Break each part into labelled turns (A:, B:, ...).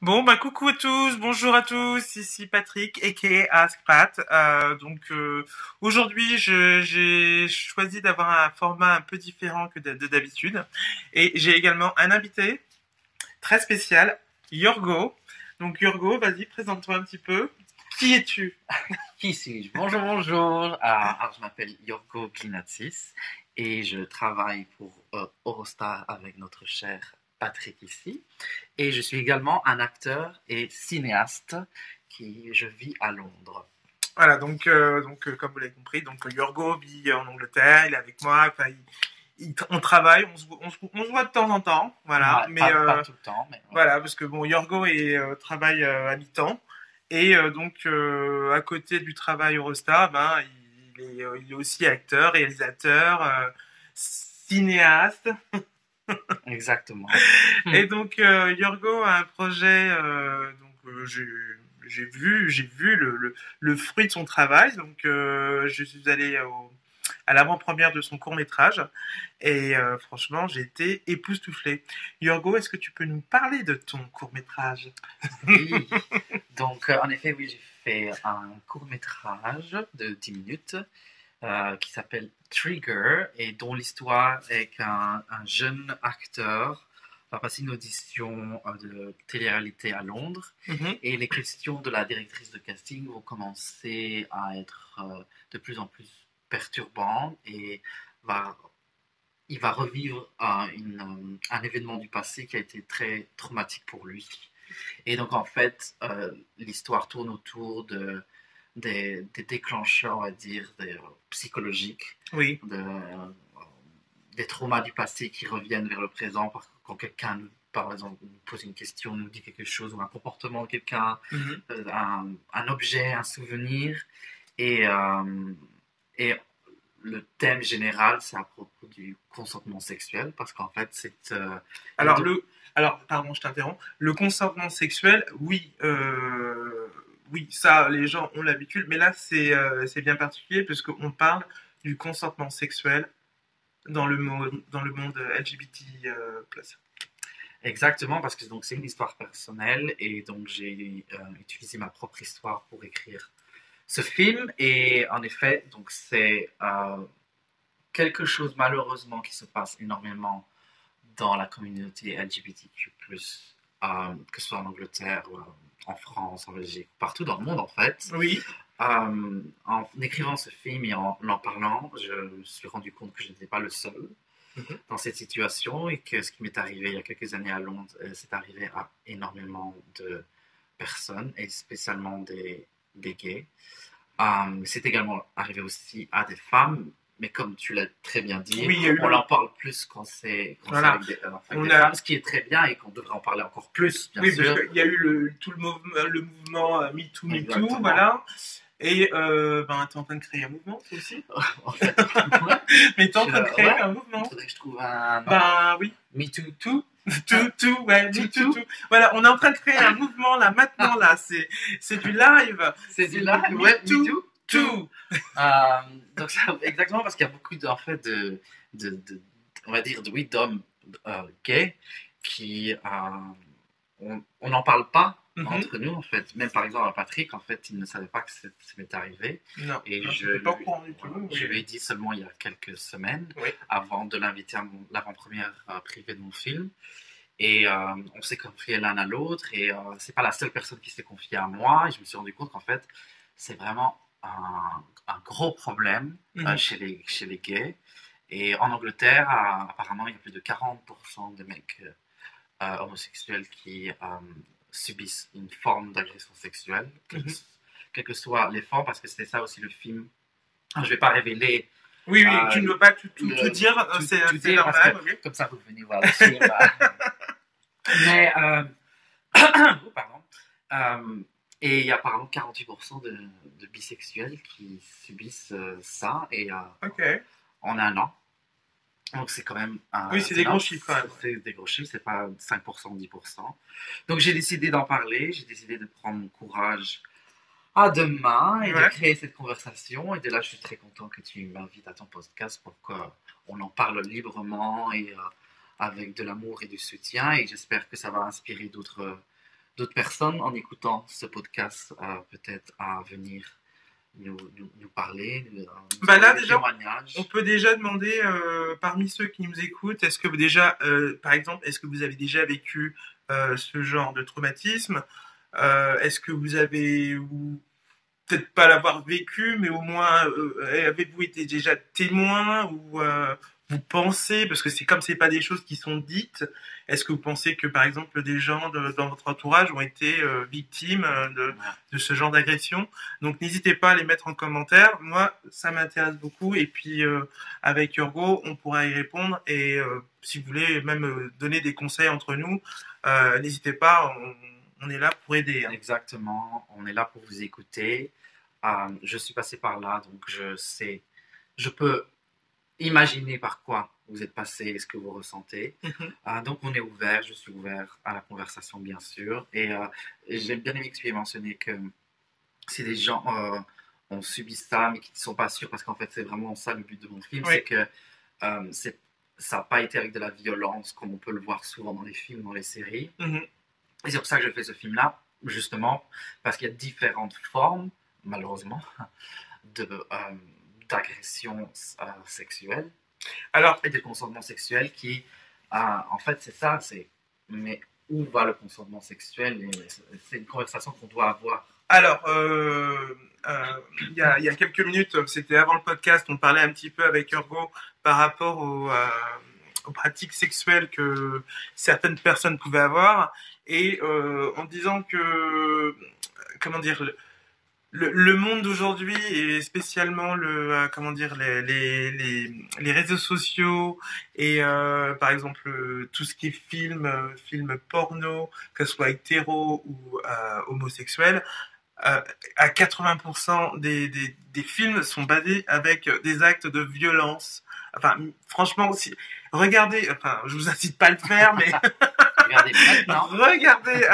A: Bon, bah coucou à tous, bonjour à tous, ici Patrick, aka Ask Pat. Aujourd'hui, j'ai choisi d'avoir un format un peu différent que de d'habitude. Et j'ai également un invité très spécial, Yorgo. Donc Yorgo, vas-y, présente-toi un petit peu. Qui es-tu?
B: Qui suis-je? Bonjour, bonjour. Alors, je m'appelle Yorgo Klinatsis et je travaille pour Eurostar avec notre cher Patrick ici. Et je suis également un acteur et cinéaste je vis à Londres.
A: Voilà, comme vous l'avez compris, donc Yorgo vit en Angleterre, il est avec moi, enfin, on travaille, on se voit de temps en temps, voilà,
B: Ouais,
A: mais
B: pas tout le temps, mais ouais.
A: voilà, parce que bon, Yorgo travaille à mi-temps, et à côté du travail Eurostar, ben, il est aussi acteur, réalisateur, cinéaste,
B: Exactement.
A: et donc Yorgo a un projet, j'ai vu le fruit de son travail, donc je suis allé à l'avant-première de son court-métrage. Et franchement, j'ai été époustouflé. Yorgo, est-ce que tu peux nous parler de ton court-métrage?
B: Oui. Donc, en effet, oui, j'ai fait un court-métrage de 10 minutes qui s'appelle Trigger et dont l'histoire est qu'un jeune acteur va passer une audition de télé-réalité à Londres et les questions de la directrice de casting vont commencer à être de plus en plus perturbantes et va, il va revivre un événement du passé qui a été très traumatique pour lui. Et donc en fait, l'histoire tourne autour des déclencheurs, on va dire, psychologiques,
A: Oui.
B: des traumas du passé qui reviennent vers le présent quand quelqu'un, par exemple, nous pose une question, nous dit quelque chose, ou un comportement de quelqu'un, un objet, un souvenir. Et, et le thème général, c'est à propos du consentement sexuel, parce qu'en fait, c'est...
A: Alors, pardon, je t'interromps. Le consentement sexuel, oui, oui, ça, les gens ont l'habitude, mais là, c'est bien particulier puisqu'on parle du consentement sexuel dans le monde LGBT+.
B: Exactement, parce que donc c'est une histoire personnelle et donc j'ai utilisé ma propre histoire pour écrire ce film et en effet donc c'est quelque chose malheureusement qui se passe énormément dans la communauté LGBTQ+, que ce soit en Angleterre, ou en France, en Belgique, partout dans le monde en fait.
A: Oui.
B: En écrivant ce film et en parlant, je me suis rendu compte que je n'étais pas le seul dans cette situation et que ce qui m'est arrivé il y a quelques années à Londres, c'est arrivé à énormément de personnes et spécialement des gays. C'est également arrivé aussi à des femmes, mais comme tu l'as très bien dit,
A: Oui,
B: on en parle plus quand c'est
A: voilà.
B: avec des femmes, ce qui est très bien et qu'on devrait en parler encore plus, bien sûr.
A: Oui, parce qu'il y a eu tout le mouvement MeToo, MeToo, voilà. Et t'es en train de créer un mouvement, toi aussi?
B: En fait,
A: mais t'es en train de créer un mouvement.
B: Faudrait que je trouve un...
A: Oui.
B: MeToo.
A: MeToo. Voilà, on est en train de créer un mouvement là, maintenant, là. C'est du live.
B: C'est du live, ouais, MeToo. Donc, exactement, parce qu'il y a beaucoup en fait, on va dire, d'hommes gays qui... on n'en parle pas entre nous, en fait. Même par exemple, à Patrick, en fait, il ne savait pas que ça m'est arrivé.
A: Non,
B: et
A: non,
B: je lui ai dit seulement il y a quelques semaines, avant de l'inviter à l'avant-première privée de mon film. Et on s'est confié l'un à l'autre, et c'est pas la seule personne qui s'est confiée à moi. Et je me suis rendu compte qu'en fait, c'est vraiment un gros problème chez les gays. Et en Angleterre, apparemment, il y a plus de 40% de mecs homosexuels qui subissent une forme d'agression sexuelle, quelles que soient les formes, parce que c'est ça aussi le film. Je ne vais pas révéler.
A: Oui, tu ne veux pas tout dire, c'est normal.
B: Comme ça, vous venez voir le film. Mais, pardon. Et il y a par exemple 48% de bisexuels qui subissent ça et en un an. Donc c'est quand même...
A: oui, c'est des gros chiffres quand même.
B: C'est des gros chiffres, c'est pas 5%, 10%. Donc j'ai décidé d'en parler, j'ai décidé de prendre mon courage à deux mains et de créer cette conversation. Et de là, je suis très content que tu m'invites à ton podcast pour qu'on en parle librement et avec de l'amour et du soutien. Et j'espère que ça va inspirer d'autres d'autres personnes en écoutant ce podcast peut-être à venir nous parler, nous
A: Bah là,
B: des
A: déjà,
B: témoignages.
A: on peut déjà demander, parmi ceux qui nous écoutent, est-ce que vous déjà, par exemple, est-ce que vous avez déjà vécu ce genre de traumatisme? Est-ce que vous avez, ou peut-être pas l'avoir vécu, mais au moins, avez-vous été déjà témoin ou vous pensez, parce que c'est comme c'est pas des choses qui sont dites, est-ce que vous pensez que par exemple des gens dans votre entourage ont été victimes de ce genre d'agression? Donc n'hésitez pas à les mettre en commentaire. Moi, ça m'intéresse beaucoup et puis avec Urgo, on pourra y répondre et si vous voulez même donner des conseils entre nous, n'hésitez pas. On est là pour aider. Hein.
B: Exactement, on est là pour vous écouter. Je suis passé par là, donc je sais, je peux imaginer par quoi vous êtes passé et ce que vous ressentez. Donc on est ouvert, je suis ouvert à la conversation bien sûr. Et j'ai bien aimé que tu aies mentionné que si des gens ont subi ça mais qui ne sont pas sûrs, parce qu'en fait c'est vraiment ça le but de mon film,
A: Oui.
B: c'est que ça n'a pas été avec de la violence comme on peut le voir souvent dans les films, dans les séries. Et c'est pour ça que je fais ce film-là, justement, parce qu'il y a différentes formes, malheureusement, d'agression sexuelle et de consentement sexuel qui, en fait, c'est ça, mais où va le consentement sexuel? C'est une conversation qu'on doit avoir.
A: Alors, il y a quelques minutes, c'était avant le podcast, on parlait un petit peu avec Urgo par rapport aux pratiques sexuelles que certaines personnes pouvaient avoir et en disant que, comment dire, le monde d'aujourd'hui et spécialement comment dire les réseaux sociaux et par exemple tout ce qui est film porno, que ce soit hétéro ou homosexuel, à 80% des films sont basés avec des actes de violence. Enfin, franchement, regardez, enfin, je vous incite pas à le faire, mais
B: regardez maintenant.
A: Regardez,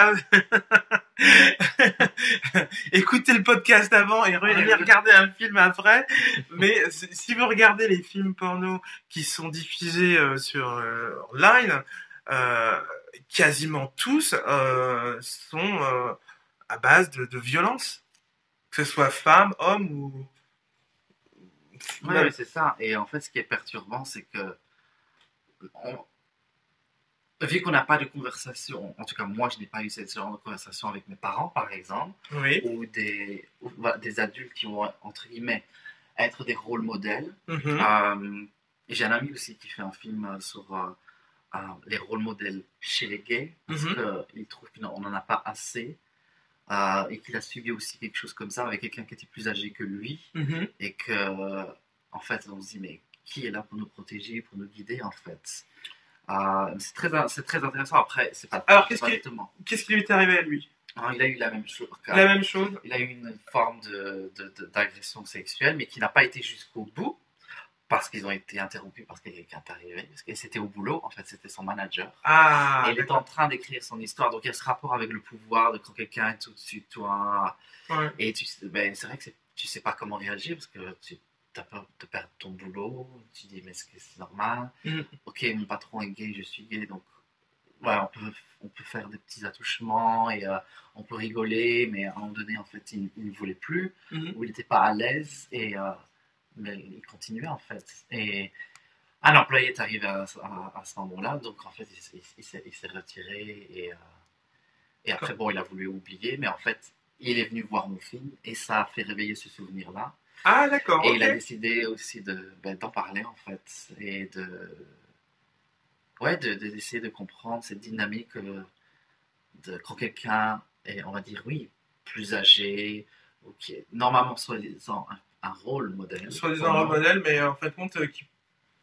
A: écoutez le podcast avant et regardez un film après. Mais si vous regardez les films porno qui sont diffusés sur online, quasiment tous sont à base de violence, que ce soit femme, homme ou.
B: Oui, c'est ça. Et en fait, ce qui est perturbant, c'est que vu qu'on n'a pas de conversation, en tout cas moi je n'ai pas eu ce genre de conversation avec mes parents par exemple,
A: Oui.
B: ou des adultes qui vont entre guillemets être des rôles modèles. J'ai un ami aussi qui fait un film sur les rôles modèles chez les gays, parce qu'il trouve qu'on n'en a pas assez, et qu'il a suivi aussi quelque chose comme ça avec quelqu'un qui était plus âgé que lui, et que en fait on se dit mais qui est là pour nous protéger, pour nous guider en fait. C'est très intéressant. Après, c'est pas.
A: Alors, qu'est-ce qui lui est arrivé à lui?
B: Il a eu la même chose.
A: La même chose.
B: Il a eu une forme d'agression sexuelle, mais qui n'a pas été jusqu'au bout, parce qu'ils ont été interrompus parce qu'il y a quelqu'un est arrivé. Parce que c'était au boulot, en fait, c'était son manager. Et il est en train d'écrire son histoire. Donc, il y a ce rapport avec le pouvoir, de quand quelqu'un est au-dessus de toi. Ouais. Et c'est vrai que tu sais pas comment réagir, parce que tu as peur de perdre ton boulot, tu dis mais est-ce que c'est normal? Ok, mon patron est gay, je suis gay, donc ouais, on peut faire des petits attouchements et on peut rigoler, mais à un moment donné en fait il ne voulait plus, ou il n'était pas à l'aise, mais il continuait en fait. Et un employé est arrivé à ce moment-là, donc en fait il s'est retiré et après bon il a voulu oublier, mais en fait il est venu voir mon film et ça a fait réveiller ce souvenir-là.
A: Ah, d'accord.
B: Et il a décidé aussi d'en parler, en fait, et d'essayer de comprendre cette dynamique quand quelqu'un est, on va dire, oui, plus âgé, ou qui est normalement soi-disant un rôle modèle.
A: Soi-disant un rôle modèle, mais en fait, compte,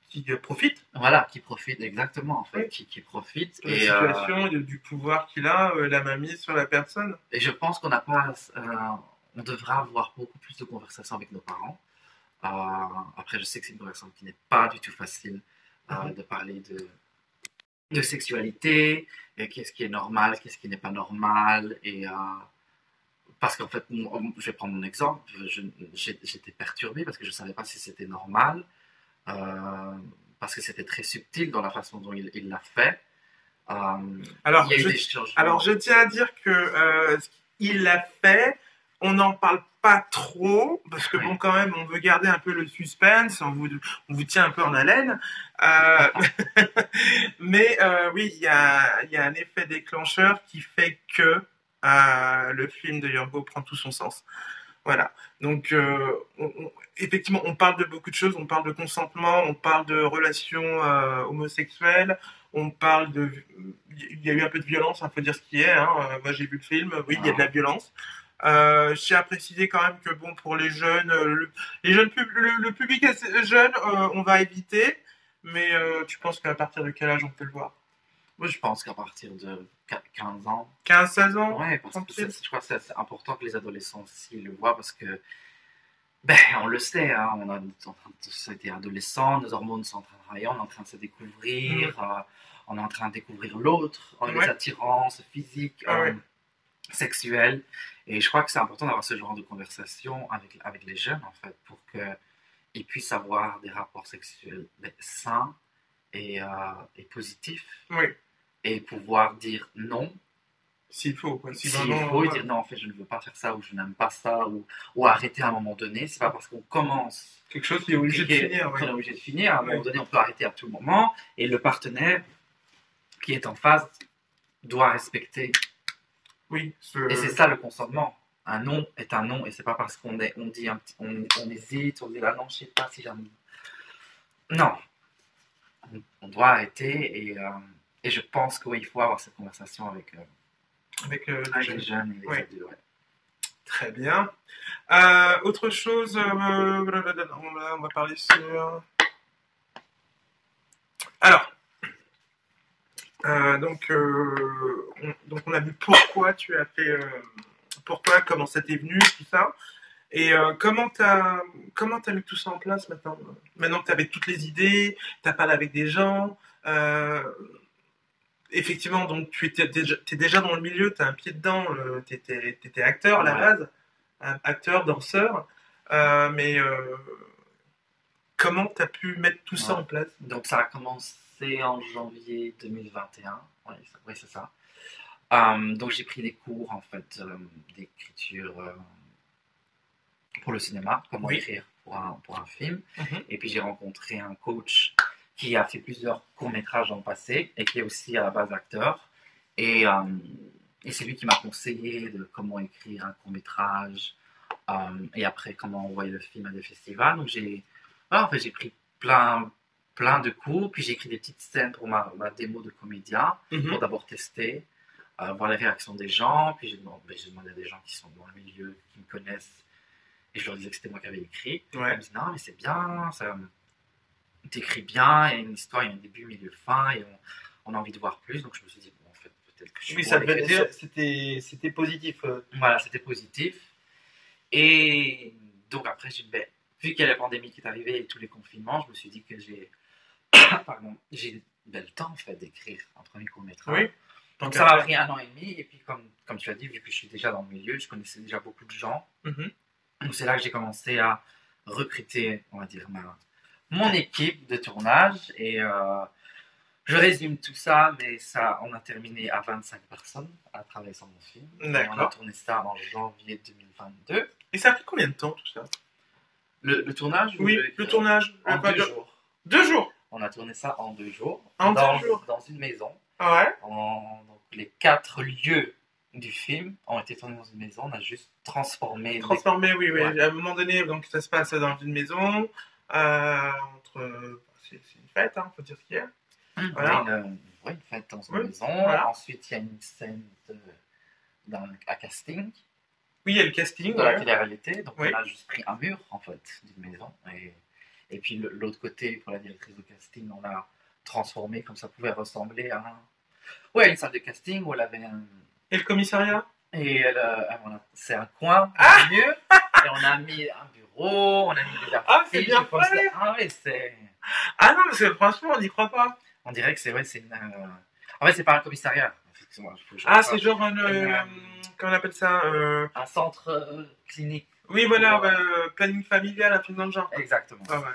A: qui profite.
B: Voilà, qui profite, exactement, en fait, qui profite.
A: De la situation et du pouvoir qu'il a, la mainmise sur la personne.
B: Et je pense qu'on n'a pas. On devrait avoir beaucoup plus de conversations avec nos parents. Après, je sais que c'est une conversation qui n'est pas du tout facile de parler de sexualité, et qu'est-ce qui est normal, qu'est-ce qui n'est pas normal. Et, parce qu'en fait, je vais prendre mon exemple, j'étais perturbé parce que je ne savais pas si c'était normal, parce que c'était très subtil dans la façon dont il l'a fait.
A: Alors,
B: il y a eu des changements.
A: alors, je tiens à dire que ce qu'il a fait, on n'en parle pas trop, parce que bon, quand même, on veut garder un peu le suspense, on vous tient un peu en haleine. Euh, mais oui, il y a un effet déclencheur qui fait que le film de Yorgo prend tout son sens. Voilà. Donc, effectivement, on parle de beaucoup de choses. On parle de consentement, on parle de relations homosexuelles, on parle de. Il y a eu un peu de violence, il faut dire ce qui est. Hein. Moi, j'ai vu le film. Oui, il y a de la violence. Je tiens à préciser quand même que bon, pour les jeunes, les jeunes le public assez jeune, on va éviter. Mais tu penses qu'à partir de quel âge on peut le voir?
B: Moi, je pense qu'à partir de 15 ans.
A: 15-16 ans?
B: Ouais, parce que je crois que c'est important que les adolescents aussi le voient parce que, on le sait, hein, on a tous été adolescents, nos hormones sont en train de travailler, on est en train de se découvrir, on est en train de découvrir l'autre, les attirances physiques, sexuelles. Et je crois que c'est important d'avoir ce genre de conversation avec les jeunes, en fait, pour qu'ils puissent avoir des rapports sexuels sains et positifs.
A: Oui.
B: Et pouvoir dire non.
A: S'il faut, quoi.
B: S'il faut, et dire non, en fait, je ne veux pas faire ça, ou je n'aime pas ça, ou arrêter à un moment donné. C'est pas parce qu'on commence
A: quelque chose qui est obligé de finir.
B: On est obligé de finir. À un moment donné, on peut arrêter à tout moment. Et le partenaire qui est en face doit respecter.
A: Oui.
B: Et c'est ça le consentement. Un non est un non, et c'est pas parce qu'on dit on hésite, on dit là non, je sais pas si j'aime. Non. On doit arrêter, et je pense qu'il faut avoir cette conversation avec les jeunes et les adultes. Ouais.
A: Très bien. Autre chose, on va parler sur. Alors, donc on a vu pourquoi tu as fait, comment ça t'est venu, tout ça. Et comment t'as mis tout ça en place maintenant? Maintenant que t'avais toutes les idées, t'as parlé avec des gens. Effectivement, donc t'es déjà dans le milieu, t'as un pied dedans, t'étais acteur à la base, acteur, danseur, mais comment t'as pu mettre tout ça en place?
B: Donc ça a commencé en janvier 2021, oui c'est ça. Donc j'ai pris des cours en fait d'écriture pour le cinéma, comment écrire pour un film, et puis j'ai rencontré un coach qui a fait plusieurs courts-métrages dans le passé et qui est aussi à la base acteur. Et c'est lui qui m'a conseillé de comment écrire un court-métrage et après comment envoyer le film à des festivals. Donc j'ai pris plein de cours, puis j'ai écrit des petites scènes pour ma démo de comédien pour d'abord tester, voir les réactions des gens. Puis j'ai demandé à des gens qui sont dans le milieu, qui me connaissent, et je leur disais que c'était moi qui avais écrit. Ils me disaient non mais c'est bien, t'écris bien, il y a une histoire, il y a un début, milieu, fin, et on a envie de voir plus. Donc je me suis dit, bon, en fait, peut-être que je suis.
A: Oui, ça devait dire, c'était positif.
B: Voilà, c'était positif. Et donc après, vu qu'il y a la pandémie qui est arrivée et tous les confinements, je me suis dit que j'ai le temps en fait d'écrire un premier court-métrage.
A: Oui.
B: Donc ça m'a pris 1 an et demi, et puis comme tu as dit, vu que je suis déjà dans le milieu, je connaissais déjà beaucoup de gens. Donc c'est là que j'ai commencé à recruter, on va dire, mon équipe de tournage, et je résume tout ça, mais on a terminé à 25 personnes à travailler sur mon film. On a tourné ça en janvier 2022.
A: Et ça a pris combien de temps tout ça?
B: Le tournage?
A: Oui, le tournage.
B: En 2 jours.
A: 2 jours?
B: On a tourné ça en 2 jours.
A: Dans
B: une maison.
A: Ouais.
B: Donc les 4 lieux du film ont été tournés dans une maison. On a juste transformé.
A: Oui. Ouais. À un moment donné, donc ça se passe dans une maison. C'est une fête, faut dire ce qu'il y a.
B: Voilà. Une fête dans une maison. Voilà. Ensuite, il y a une scène à casting.
A: Oui, il y a le casting.
B: De la télé-réalité. Donc, on a juste pris un mur, en fait, d'une maison. Et puis, l'autre côté, pour la directrice de casting, on l'a transformé comme ça pouvait ressembler à une salle de casting où elle avait un.
A: Et le commissariat?
B: Et c'est un coin au milieu. Et on a mis un bureau, on a mis des affiches.
A: Ah, c'est bien fait.
B: Ah oui, c'est.
A: Ah non, mais franchement, on n'y croit pas.
B: On dirait que c'est une. En fait, c'est pas un commissariat.
A: C'est genre comment on appelle ça
B: un centre clinique.
A: Oui, voilà, planning familial, un truc dans le genre.
B: Exactement.
A: Ah, ouais.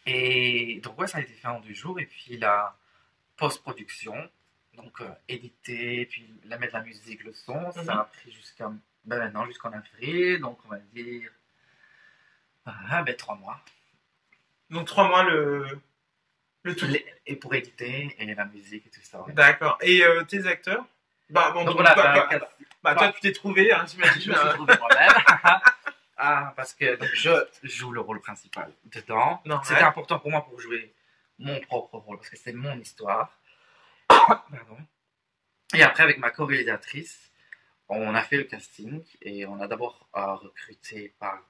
B: Et donc, ça a été fait en 2 jours. Et puis, la post-production, Donc, éditer, puis la mettre la musique, le son,
A: Mhm.
B: ça a pris jusqu'à maintenant, jusqu'en avril. Donc, on va dire 3 mois.
A: Donc 3 mois le tout.
B: Et pour éditer et la musique et tout ça. Ouais.
A: D'accord. Et tes acteurs? Bah, bon,
B: Donc, on a fait
A: toi, tu t'es trouvé, hein,
B: je
A: j'imagine.
B: me suis trouvé moi-même. Parce que donc, je joue le rôle principal dedans.
A: Normal.
B: C'était important pour moi pour jouer mon propre rôle parce que c'est mon histoire. Pardon. Et après, avec ma co-réalisatrice, on a fait le casting et on a d'abord recruté par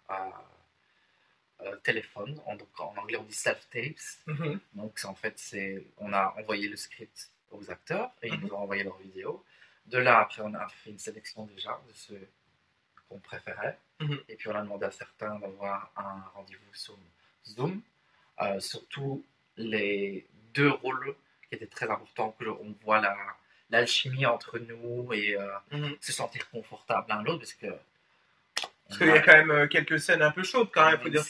B: téléphone. Donc, en anglais, on dit self-tapes.
A: Mhm.
B: Donc, en fait, on a envoyé le script aux acteurs et ils nous ont envoyé leurs vidéos. De là, après, on a fait une sélection déjà de ceux qu'on préférait. Et puis, on a demandé à certains d'avoir un rendez-vous sur Zoom. Surtout les 2 rôles qui étaient très importants, que on voit l'alchimie entre nous et se sentir confortable l'un l'autre,
A: parce qu'il y a quand même quelques scènes un peu chaudes quand même, faut dire
B: une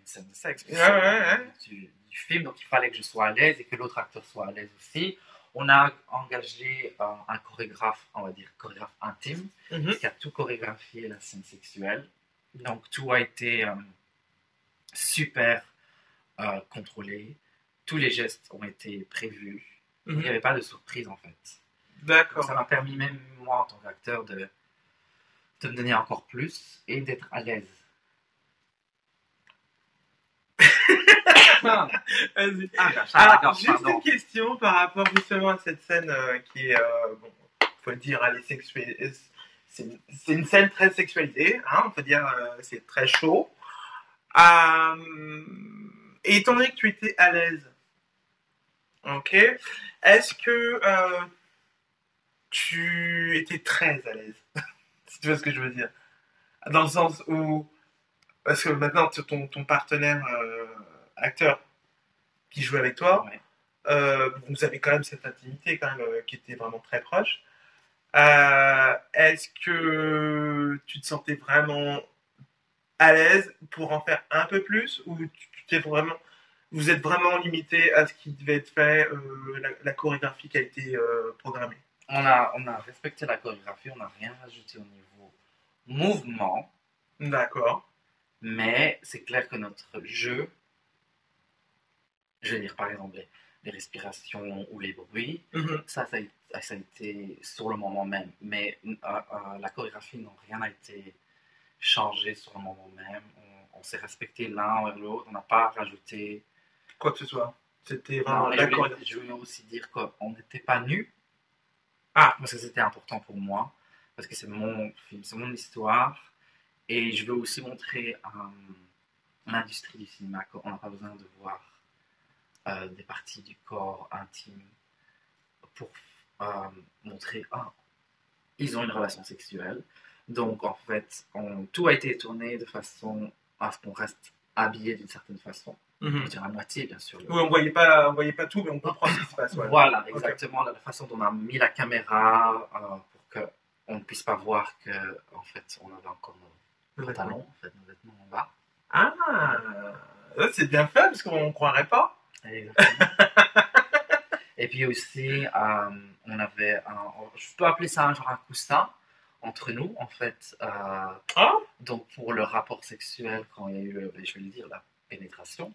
B: scène de sexe du film, donc il fallait que je sois à l'aise et que l'autre acteur soit à l'aise aussi. On a engagé un chorégraphe, on va dire chorégraphe intime, qui a tout chorégraphié la scène sexuelle. Donc tout a été super contrôlé. Tous les gestes ont été prévus. Il n'y avait pas de surprise en fait.
A: D'accord.
B: Ça m'a permis même moi en tant qu'acteur de me donner encore plus et d'être à l'aise.
A: Vas-y. Alors, juste une question par rapport justement à cette scène qui est, bon, faut le dire, elle est sexuelle. C'est une scène très sexualisée, hein, on peut dire, c'est très chaud. Et étant donné que tu étais à l'aise, ok, est-ce que tu étais très à l'aise, si tu vois ce que je veux dire, dans le sens où, parce que maintenant ton partenaire acteur qui joue avec toi, ouais. Vous avez quand même cette intimité quand même qui était vraiment très proche. Est-ce que tu te sentais vraiment à l'aise pour en faire un peu plus, ou vous êtes vraiment limité à ce qui devait être fait, la chorégraphie qui a été programmée?
B: On a respecté la chorégraphie, on n'a rien rajouté au niveau mouvement.
A: D'accord.
B: Mais c'est clair que notre jeu, je vais dire par exemple les respirations ou les bruits, ça a été sur le moment même. Mais la chorégraphie, non, rien n'a été changé sur le moment même. On s'est respecté l'un vers l'autre, on n'a pas rajouté
A: quoi que ce soit. C'était vraiment la chorégraphie.
B: Je voulais aussi dire qu'on n'était pas nus. Parce que c'était important pour moi, parce que c'est mon film, c'est mon histoire. Et je veux aussi montrer l'industrie du cinéma qu'on n'a pas besoin de voir des parties du corps intimes pour montrer ils ont une relation sexuelle. Donc en fait, tout a été tourné de façon à ce qu'on reste habillé d'une certaine façon. Je dirais à moitié, bien sûr.
A: Oui, on voyait pas tout, mais on comprend ce qui se passe.
B: Ouais. Voilà, exactement. Okay. La façon dont on a mis la caméra pour qu'on ne puisse pas voir que en fait, on avait encore nos pantalons, en fait, nos vêtements en bas.
A: C'est bien fait, parce qu'on ne croirait pas.
B: Exactement. Et puis aussi, on avait je peux appeler ça genre un coussin entre nous, en fait. Donc pour le rapport sexuel, quand il y a eu, je vais le dire, la pénétration.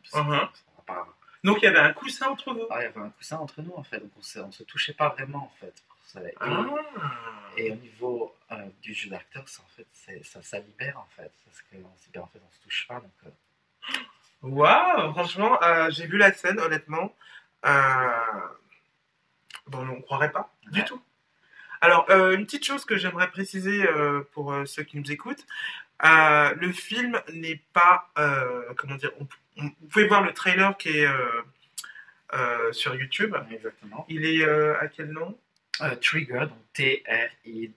A: Donc il y avait un coussin entre vous.
B: Il y avait un coussin entre nous, en fait. Donc on se touchait pas vraiment, en fait. Et au niveau du jeu d'acteur, ça libère, en fait. Parce qu'en fait, on se touche pas. Donc,
A: waouh, franchement, j'ai vu la scène, honnêtement. Bon, on ne croirait pas du tout. Alors, une petite chose que j'aimerais préciser pour ceux qui nous écoutent. Le film n'est pas... comment dire, vous pouvez voir le trailer qui est sur YouTube.
B: Exactement.
A: Il est à quel nom?
B: Trigger, donc T-R-I-G-E-R.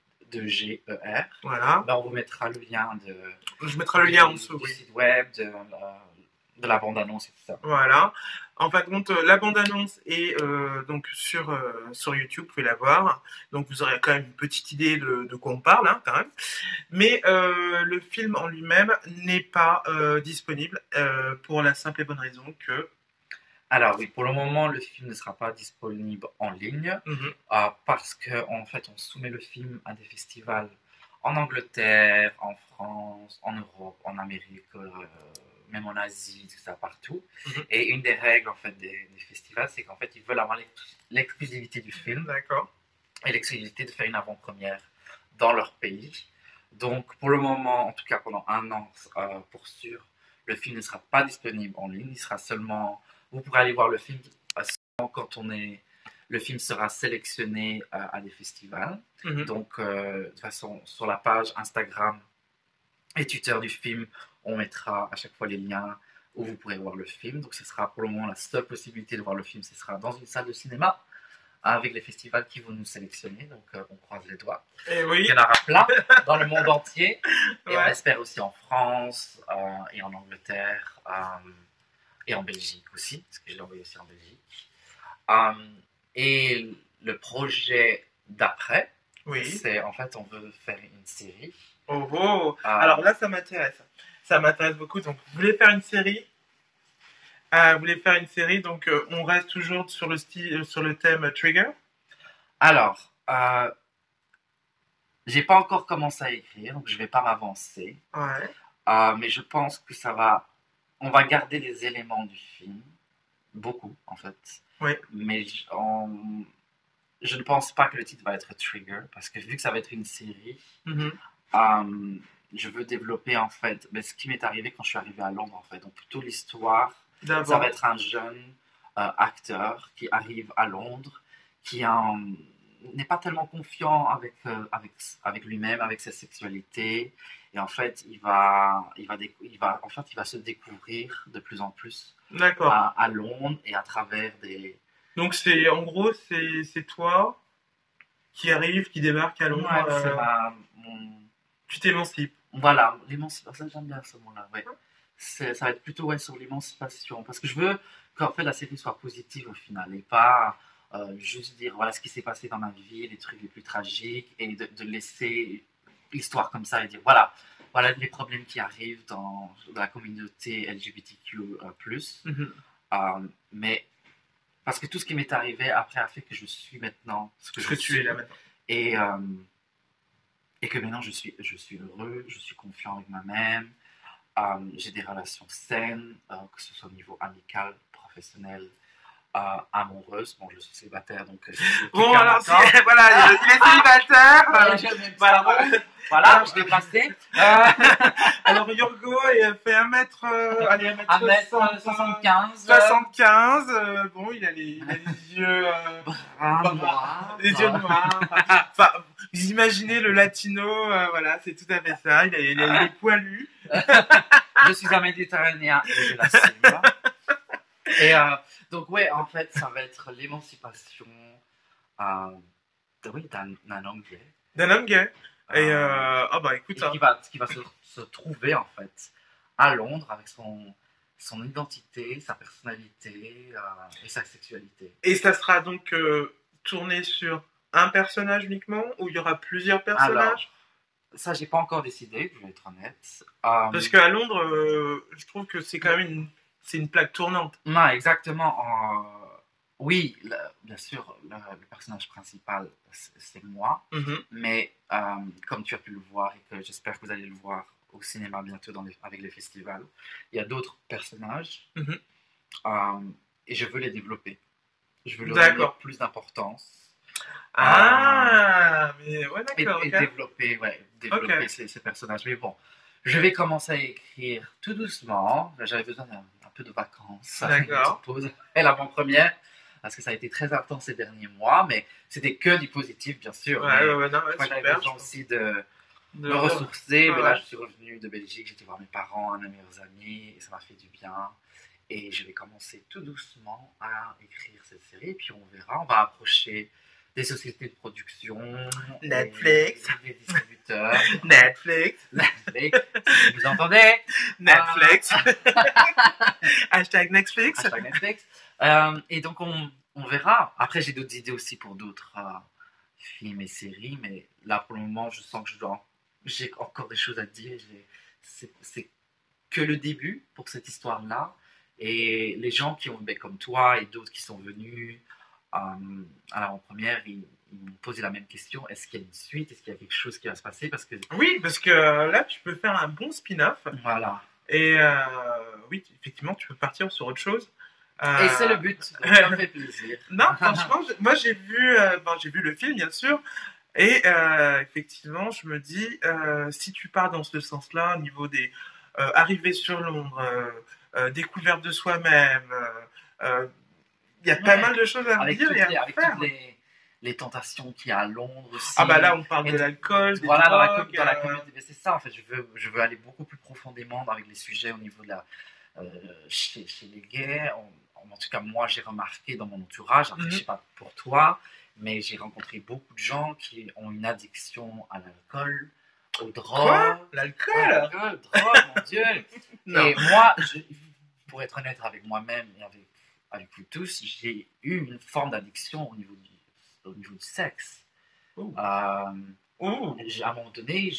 A: Voilà.
B: Ben, on vous mettra le lien
A: Je mettrai le lien en dessous.
B: Du site web, de la bande-annonce et tout ça.
A: Voilà. En fin de compte, la bande-annonce est donc sur YouTube, vous pouvez la voir. Donc vous aurez quand même une petite idée de quoi on parle, hein, quand même. Mais le film en lui-même n'est pas disponible pour la simple et bonne raison que...
B: Alors oui, pour le moment, le film ne sera pas disponible en ligne
A: Mhm.
B: parce qu'en fait, on soumet le film à des festivals en Angleterre, en France, en Europe, en Amérique, même en Asie, tout ça, partout.
A: Mhm.
B: Et une des règles en fait des festivals, c'est qu'en fait, ils veulent avoir l'exclusivité du film
A: D'accord.
B: et l'exclusivité de faire une avant-première dans leur pays. Donc, pour le moment, en tout cas pendant un an, pour sûr, le film ne sera pas disponible en ligne. Il sera seulement. Vous pourrez aller voir le film seulement quand le film sera sélectionné à des festivals.
A: Mhm.
B: Donc, de toute façon, sur la page Instagram et Twitter du film, on mettra à chaque fois les liens où vous pourrez voir le film. Donc, ce sera pour le moment la seule possibilité de voir le film, ce sera dans une salle de cinéma avec les festivals qui vont nous sélectionner. Donc, on croise les doigts.
A: Et oui.
B: Il y en aura plein dans le monde entier. Et on
A: Ouais.
B: espère aussi en France et en Angleterre et en Belgique aussi, parce que je l'ai envoyé aussi en Belgique. Et le projet d'après,
A: Oui.
B: c'est en fait, on veut faire une série.
A: Oh, oh. Alors là, ça m'intéresse. Ça m'intéresse beaucoup. Donc, vous voulez faire une série? Vous voulez faire une série, donc on reste toujours sur le style, sur le thème Trigger.
B: Alors, j'ai pas encore commencé à écrire, donc je vais pas m'avancer.
A: Ouais.
B: Mais je pense que ça va. On va garder des éléments du film, beaucoup en fait.
A: Oui.
B: Mais je ne pense pas que le titre va être Trigger, parce que vu que ça va être une série, je veux développer en fait ce qui m'est arrivé quand je suis arrivé à Londres en fait. Donc plutôt l'histoire, ça va être un jeune acteur qui arrive à Londres, qui n'est pas tellement confiant avec lui-même, avec sa sexualité, et en fait il va se découvrir de plus en plus à Londres et à travers des.
A: Donc c'est en gros c'est toi qui arrive, qui débarque à Londres.
B: Ouais, c'est
A: tu t'émancipes.
B: Voilà, l'émancipation, j'aime bien ce mot-là. Ouais. Ça va être plutôt sur l'émancipation, parce que je veux qu'en fait la série soit positive au final, et pas juste dire voilà ce qui s'est passé dans ma vie, les trucs les plus tragiques, et de laisser l'histoire comme ça et dire voilà les problèmes qui arrivent dans la communauté LGBTQ+. Mais parce que tout ce qui m'est arrivé après a fait que je suis maintenant ce que je
A: tu
B: suis.
A: Es là maintenant.
B: Et que maintenant je suis heureux, je suis confiant avec moi-même, j'ai des relations saines, que ce soit au niveau amical, professionnel, amoureuse. Bon, je suis célibataire, donc.
A: Bon, alors, voilà, il est célibataire.
B: Voilà, je l'ai passé.
A: Alors, Yorgo, il fait
B: 1m75.
A: 75. Bon, il a les yeux.
B: Noirs.
A: Les yeux noirs. Enfin, vous imaginez le latino, voilà, c'est tout à fait ça. Il est poilu.
B: Je suis un méditerranéen et je l'assume. Et donc, ouais, en fait, ça va être l'émancipation d'un homme gay.
A: D'un homme gay. Et écoute.
B: Qui va se trouver, en fait, à Londres avec son identité, sa personnalité et sa sexualité.
A: Et ça sera donc tourné sur un personnage uniquement ou il y aura plusieurs personnages?
B: Alors, ça, j'ai pas encore décidé, je vais être honnête.
A: Parce qu'à Londres, je trouve que c'est quand même une plaque tournante.
B: Non, exactement. Oui, bien sûr, le personnage principal, c'est moi. Mais comme tu as pu le voir et que j'espère que vous allez le voir au cinéma bientôt avec les festivals, il y a d'autres personnages et je veux les développer. Je veux leur donner plus d'importance.
A: Mais ouais, d'accord.
B: Et développer ces personnages. Mais bon, je vais commencer à écrire tout doucement. J'avais besoin d'un peu de vacances.
A: D'accord.
B: Une pause. Et l'avant-première, parce que ça a été très intense ces derniers mois, mais c'était que du positif, bien sûr. J'avais besoin aussi de me ressourcer. Mais là, je suis revenu de Belgique, j'étais voir mes parents, un de mes meilleurs amis, et ça m'a fait du bien. Et je vais commencer tout doucement à écrire cette série, et puis on verra. On va approcher des sociétés de production,
A: Netflix,
B: des distributeurs.
A: Netflix,
B: si vous entendez.
A: Netflix. Hashtag Netflix.
B: Hashtag Netflix. Et donc on verra. Après, j'ai d'autres idées aussi pour d'autres films et séries, mais là pour le moment, je sens que j'ai encore des choses à dire. C'est que le début pour cette histoire-là. Et les gens qui ont, ben, comme toi et d'autres qui sont venus à l'avant-première, ils m'ont posé la même question. Est-ce qu'il y a une suite? Est-ce qu'il y a quelque chose qui va se passer? Parce que,
A: Oui, parce que là, tu peux faire un bon spin-off.
B: voilà.
A: Et oui, effectivement, tu peux partir sur autre chose.
B: Et c'est le but, donc ça me fait plaisir.
A: Non, franchement, moi j'ai vu le film, bien sûr. Et effectivement, je me dis, si tu pars dans ce sens-là, au niveau des arrivées sur Londres, découverte de soi-même, il y a pas
B: Ouais.
A: mal de choses à
B: Avec
A: dire
B: toutes
A: et à
B: les, avec
A: faire.
B: toutes les tentations qu'il y a à Londres aussi.
A: Ah bah là, on parle
B: Et
A: de l'alcool, des
B: voilà,
A: drogues.
B: dans la communauté, ben, c'est ça en fait. Je veux aller beaucoup plus profondément avec les sujets au niveau de la, chez les gays. En tout cas, moi, j'ai remarqué dans mon entourage, après, je sais pas pour toi, mais j'ai rencontré beaucoup de gens qui ont une addiction à l'alcool, aux drogues.
A: Quoi? L'alcool?
B: L'alcool, drogue, mon Dieu.
A: Non.
B: Et moi, pour être honnête avec moi-même et avec vous tous, j'ai eu une forme d'addiction au niveau du sexe.
A: Ouh.
B: À
A: Ouh.
B: un moment donné,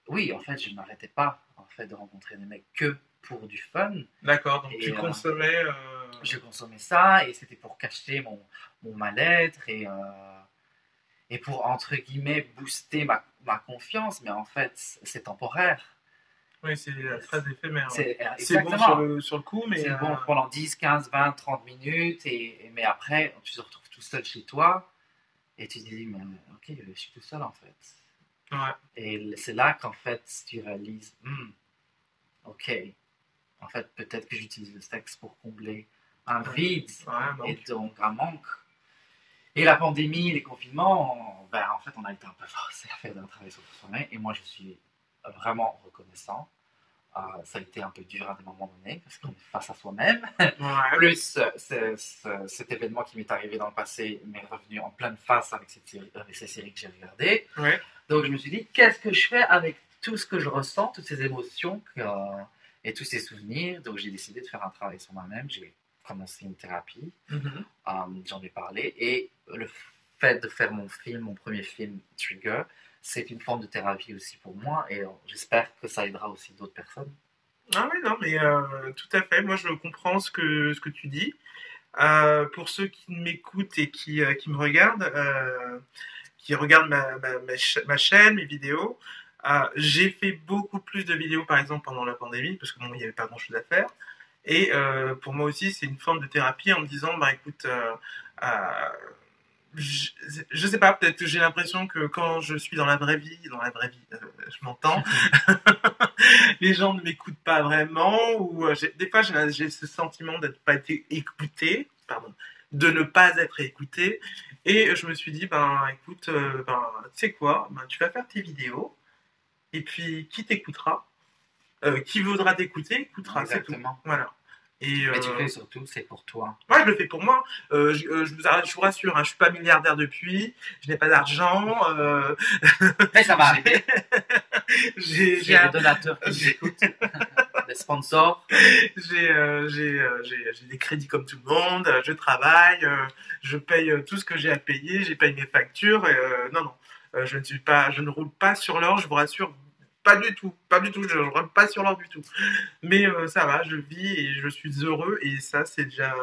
B: oui, en fait, je ne m'arrêtais pas en fait, de rencontrer des mecs que pour du fun.
A: D'accord, donc
B: Et,
A: tu consommais.
B: Je consommais ça et c'était pour cacher mon mal-être et pour, entre guillemets, booster ma confiance, mais en fait, c'est temporaire.
A: Oui, c'est très éphémère.
B: C'est
A: C'est bon sur le coup, mais.
B: C'est bon pendant 10, 15, 20, 30 minutes, mais après, tu te retrouves tout seul chez toi et tu te dis, mais ok, je suis tout seul en fait.
A: Ouais.
B: Et c'est là qu'en fait, tu réalises, ok, en fait, peut-être que j'utilise le sexe pour combler un vide et donc un manque. Et la pandémie, les confinements, en fait, on a été un peu forcé à faire un travail sur soi-même. Et moi, je suis vraiment reconnaissant. Ça a été un peu dur à des moments donnés parce qu'on est face à soi-même.
A: Ouais.
B: Plus cet événement qui m'est arrivé dans le passé m'est revenu en pleine face avec ces séries que j'ai regardées.
A: Ouais.
B: Donc je me suis dit, qu'est-ce que je fais avec tout ce que je ressens, toutes ces émotions et tous ces souvenirs. Donc j'ai décidé de faire un travail sur moi-même. J'ai commencé une thérapie. J'en ai parlé. Et le fait de faire mon premier film, Trigger, c'est une forme de thérapie aussi pour moi et j'espère que ça aidera aussi d'autres personnes.
A: Ah oui, non, mais tout à fait. Moi, je comprends ce que tu dis. Pour ceux qui m'écoutent et qui me regardent, qui regardent ma chaîne, mes vidéos, j'ai fait beaucoup plus de vidéos, par exemple, pendant la pandémie, parce que bon, il n'y avait pas grand-chose à faire. Et pour moi aussi, c'est une forme de thérapie en me disant, bah écoute, je sais pas, peut-être que j'ai l'impression que quand je suis dans la vraie vie, je m'entends, les gens ne m'écoutent pas vraiment, ou des fois j'ai ce sentiment d'être pas été écouté, pardon, de ne pas être écouté, et je me suis dit, ben écoute, tu sais quoi, tu vas faire tes vidéos, et puis qui t'écoutera, qui voudra t'écouter, écoutera, c'est tout. Voilà. Et,
B: mais tu fais surtout, c'est pour toi.
A: Ouais, je le fais pour moi. Je vous rassure, je suis pas milliardaire depuis, je n'ai pas d'argent.
B: Mais ça va arriver.
A: J'ai
B: des donateurs qui m'écoutent, des sponsors.
A: J'ai des crédits comme tout le monde, je travaille, je paye tout ce que j'ai à payer, j'ai payé mes factures. Non, je ne roule pas sur l'or, je vous rassure. Pas du tout, je ne roule pas sur l'or du tout. Mais ça va, je vis et je suis heureux et ça, c'est déjà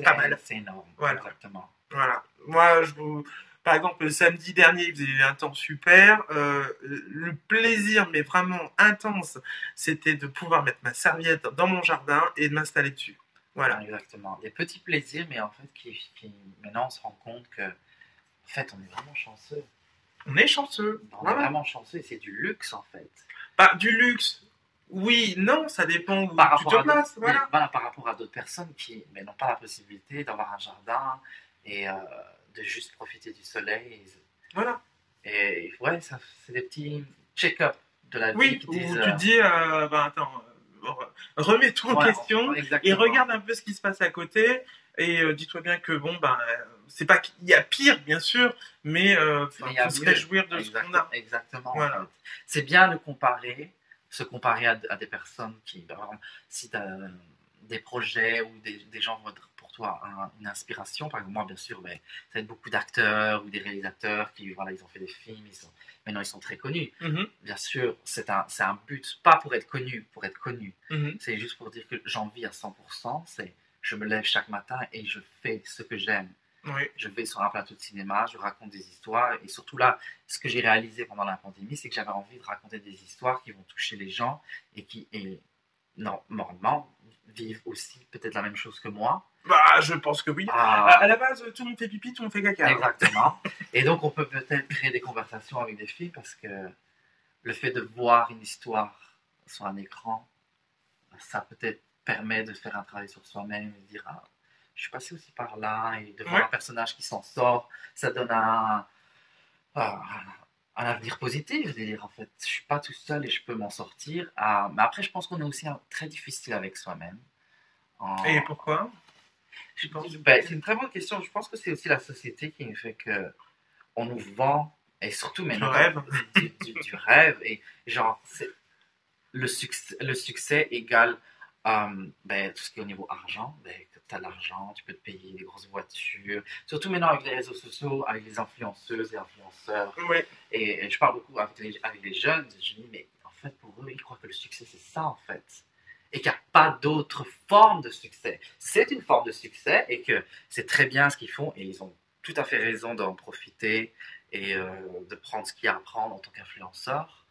A: pas mal.
B: C'est énorme,
A: voilà.
B: Exactement.
A: Voilà. Moi, par exemple, le samedi dernier, il faisait un temps super. Le plaisir, mais vraiment intense, c'était de pouvoir mettre ma serviette dans mon jardin et de m'installer dessus. Voilà.
B: Exactement. Des petits plaisirs, mais en fait, qui maintenant, on se rend compte que, en fait, on est vraiment chanceux.
A: On est chanceux.
B: On est vraiment chanceux et c'est du luxe, en fait.
A: Bah, du luxe. Oui, non, ça dépend où tu te places. Voilà.
B: Par rapport à d'autres personnes qui n'ont pas la possibilité d'avoir un jardin et de juste profiter du soleil.
A: Voilà.
B: Et ouais, c'est des petits check-up de la vie.
A: Oui, où tu te dis, attends, remets-toi en question et regarde un peu ce qui se passe à côté. Et dis-toi bien que bon, c'est pas qu'il y a pire, bien sûr, mais il faut se réjouir de ce qu'on a.
B: Exactement. Voilà. En fait. C'est bien de se comparer à des personnes qui, si tu as des projets ou des gens vont être pour toi une inspiration? Par exemple, moi, bien sûr, ben, ça va être beaucoup d'acteurs ou des réalisateurs qui, voilà, ils ont fait des films, maintenant ils sont très connus. Bien sûr, c'est un but, pas pour être connu. C'est juste pour dire que j'en vis à 100%. Je me lève chaque matin et je fais ce que j'aime.
A: Oui.
B: Je vais sur un plateau de cinéma, je raconte des histoires. Et surtout là, ce que j'ai réalisé pendant la pandémie, c'est que j'avais envie de raconter des histoires qui vont toucher les gens et qui, normalement, vivent aussi peut-être la même chose que moi.
A: Bah, je pense que oui. À la base, tout le monde fait pipi, tout le monde fait caca.
B: Exactement. Et donc, on peut peut-être créer des conversations avec des filles parce que le fait de voir une histoire sur un écran, ça peut-être permet de faire un travail sur soi-même et de dire je suis passé aussi par là, et de voir un personnage qui s'en sort, ça donne un avenir positif, de dire en fait je suis pas tout seul et je peux m'en sortir. Mais après je pense qu'on est aussi très difficile avec soi-même.
A: Et pourquoi?
B: C'est une très bonne question. Je pense que c'est aussi la société qui nous fait que on nous vend, et surtout maintenant du rêve, et genre le succès égale tout ce qui est au niveau argent. Tu as l'argent, tu peux te payer des grosses voitures, surtout maintenant avec les réseaux sociaux, avec les influenceuses et influenceurs.
A: Oui.
B: Et je parle beaucoup avec les jeunes, je dis mais en fait pour eux ils croient que le succès c'est ça en fait, et qu'il n'y a pas d'autre forme de succès. C'est une forme de succès et que c'est très bien ce qu'ils font, et ils ont tout à fait raison d'en profiter et de prendre ce qu'il y a à prendre en tant qu'influenceur.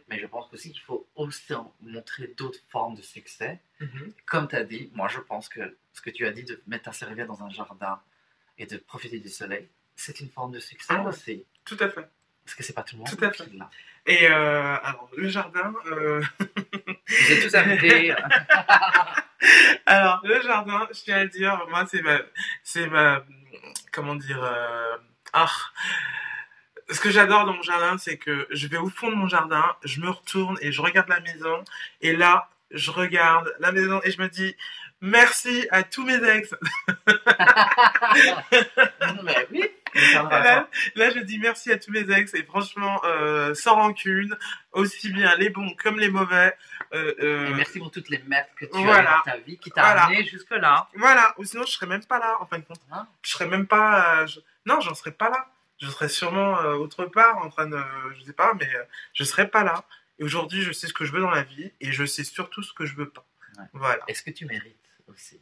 B: Mais je pense aussi qu'il faut aussi montrer d'autres formes de succès. Comme tu as dit, moi je pense que ce que tu as dit de mettre ta serviette dans un jardin et de profiter du soleil, c'est une forme de succès aussi.
A: Tout à fait.
B: Parce que c'est pas tout le monde.
A: Tout à fait. Là. Et alors, le jardin...
B: Vous êtes tous invités.
A: Alors, le jardin, je tiens à le dire, moi c'est ma comment dire... Ce que j'adore dans mon jardin, c'est que je vais au fond de mon jardin, je me retourne et je regarde la maison. Et là, je regarde la maison et je me dis merci à tous mes ex.
B: Mais oui.
A: Là, je dis merci à tous mes ex, et franchement, sans rancune, aussi bien les bons comme les mauvais.
B: Et merci pour toutes les merdes que tu as dans ta vie qui t'a amené jusque-là.
A: Voilà, ou sinon je serais même pas là, en fin de compte. Je serais même pas... Non, j'en serais pas là. Je serais sûrement autre part en train de... je sais pas, mais je serais pas là. Et aujourd'hui, je sais ce que je veux dans la vie, et je sais surtout ce que je veux pas.
B: Ouais.
A: Voilà.
B: Est-ce que tu mérites aussi?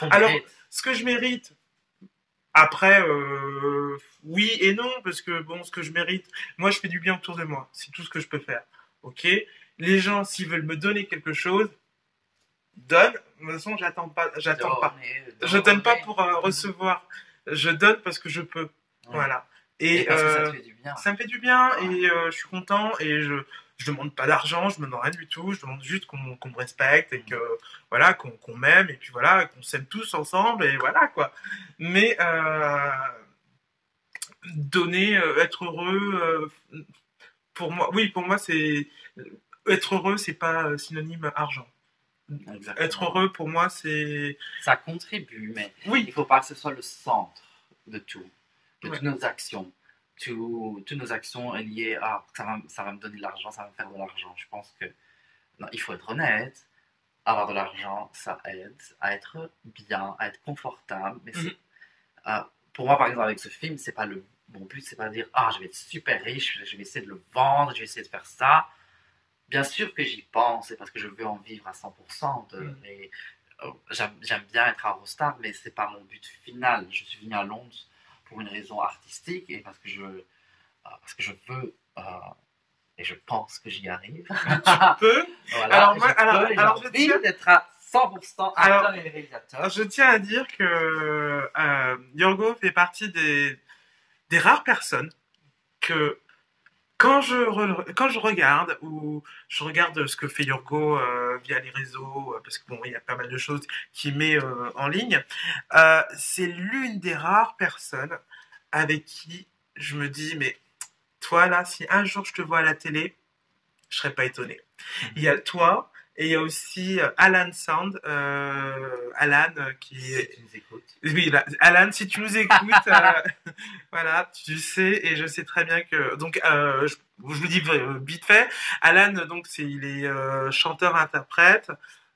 A: Alors, ce que je mérite... Après, oui et non, parce que bon, ce que je mérite, moi je fais du bien autour de moi, c'est tout ce que je peux faire, ok? Les gens, s'ils veulent me donner quelque chose, donne. De toute façon, j'attends pas. Je donne pas pour recevoir, je donne parce que je peux, voilà.
B: Et parce que ça te fait du bien.
A: Ça me fait du bien, et je suis content, et je demande pas d'argent, je me demande rien du tout, je demande juste qu'on me respecte, et que voilà, qu'on m'aime, et puis voilà, qu'on s'aime tous ensemble, et voilà quoi. Mais donner, être heureux, pour moi, oui, pour moi c'est être heureux, c'est pas synonyme argent. Exactement. Être heureux pour moi c'est...
B: Ça contribue, mais
A: oui.
B: Il faut pas que ce soit le centre de tout, de toutes nos actions. Toutes nos actions est liées à ça va me donner de l'argent, ça va me faire de l'argent. Je pense que non, il faut être honnête. Avoir de l'argent, ça aide à être bien, à être confortable. Mais pour moi, par exemple, avec ce film, c'est pas mon but, c'est pas de dire je vais être super riche, je vais essayer de le vendre, je vais essayer de faire ça. Bien sûr que j'y pense, c'est parce que je veux en vivre à 100%. J'aime bien être à Eurostar, mais c'est pas mon but final. Je suis venu à Londres pour une raison artistique, et parce que je veux, et je pense que j'y arrive.
A: Tu peux.
B: Voilà, alors je tiens d'être à 100% acteur et réalisateur.
A: Je tiens à dire que Yorgo fait partie des rares personnes que quand je regarde, ou je regarde ce que fait Yorgo via les réseaux, parce que bon, il y a pas mal de choses qu'il met en ligne, c'est l'une des rares personnes avec qui je me dis, mais toi là, si un jour je te vois à la télé, je serais pas étonné. Il y a toi, et il y a aussi Alan Sand, Alan qui est...
B: Si tu nous écoutes.
A: Oui, là, Alan, si tu nous écoutes, voilà, tu sais, et je sais très bien que... Donc, je vous dis vite fait, Alan, donc, il est chanteur-interprète,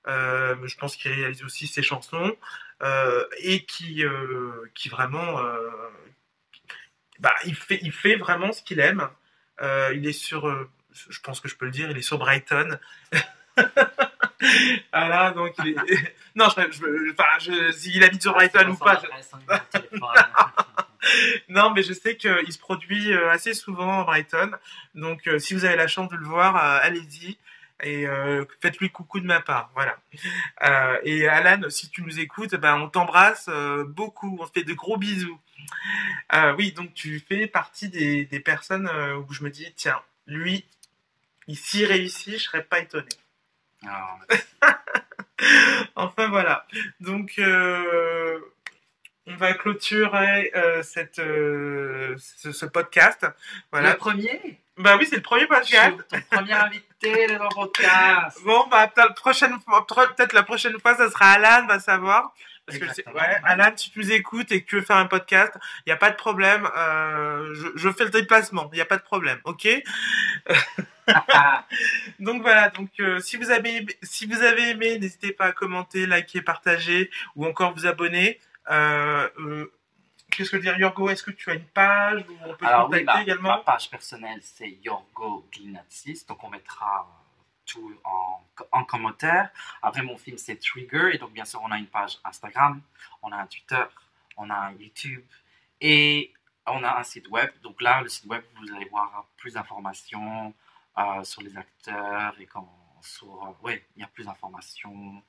A: je pense qu'il réalise aussi ses chansons, et qui vraiment, il fait vraiment ce qu'il aime. Il est sur, je pense que je peux le dire, il est sur Brighton. Voilà, donc non, s'il habite sur Brighton ou pas. Non, mais je sais qu'il se produit assez souvent à Brighton. Donc, si vous avez la chance de le voir, allez-y. Et faites-lui coucou de ma part. Voilà. Et Alan, si tu nous écoutes, ben, on t'embrasse beaucoup. On te fait de gros bisous. Oui, donc tu fais partie des personnes où je me dis, tiens, lui, s'il réussit, je serais pas étonné.
B: Oh,
A: Enfin, voilà. Donc, on va clôturer ce podcast. Voilà.
B: Le premier?
A: Bah oui, c'est le premier podcast.
B: Ton premier invité de ton podcast.
A: Bon, bah peut-être la prochaine fois, ça sera Alan, va savoir. Parce que ouais, Alan, si tu nous écoutes et que tu veux faire un podcast, il n'y a pas de problème. Je fais le déplacement, il n'y a pas de problème, ok? Donc voilà, donc si vous avez aimé, n'hésitez pas à commenter, liker, partager ou encore vous abonner. Qu'est-ce que dire, Yorgo? Est-ce que tu as une page où on peut
B: Alors,
A: contacter également?
B: Ma page personnelle, c'est Yorgo Glinatsis, donc on mettra tout en commentaire. Après, mon film, c'est Trigger, et donc bien sûr, on a une page Instagram, on a un Twitter, on a un YouTube, et on a un site web. Donc là, le site web, vous allez voir plus d'informations sur les acteurs, et il y a plus d'informations.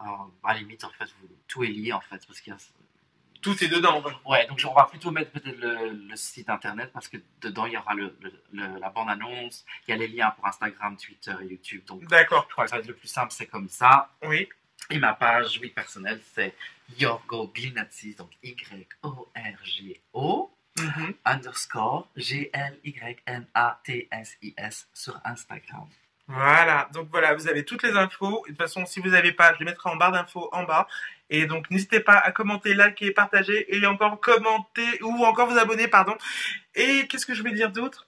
B: À la limite, en fait, tout est lié, en fait, parce qu'il y a...
A: Tout est dedans.
B: Ouais, donc on va plutôt mettre peut-être le site internet parce que dedans il y aura la bande-annonce, il y a les liens pour Instagram, Twitter et YouTube. Donc
A: d'accord.
B: Je crois que ça va être le plus simple, c'est comme ça.
A: Oui.
B: Et ma page, personnelle, c'est Yorgo Glinatsis, donc YORGO underscore GLYNATSIS sur Instagram.
A: Voilà, donc voilà, vous avez toutes les infos. De toute façon, si vous n'avez pas, je les mettrai en barre d'infos en bas. Et donc, n'hésitez pas à commenter, liker, partager et encore commenter ou encore vous abonner, pardon. Et qu'est-ce que je vais dire d'autre?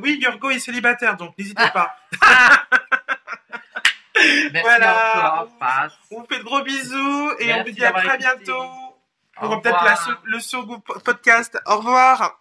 A: Oui, Yorgo est célibataire, donc n'hésitez pas.
B: Merci
A: voilà,
B: encore,
A: on vous fait de gros bisous et
B: merci,
A: on vous dit à très bientôt pour peut-être le second podcast. Au revoir.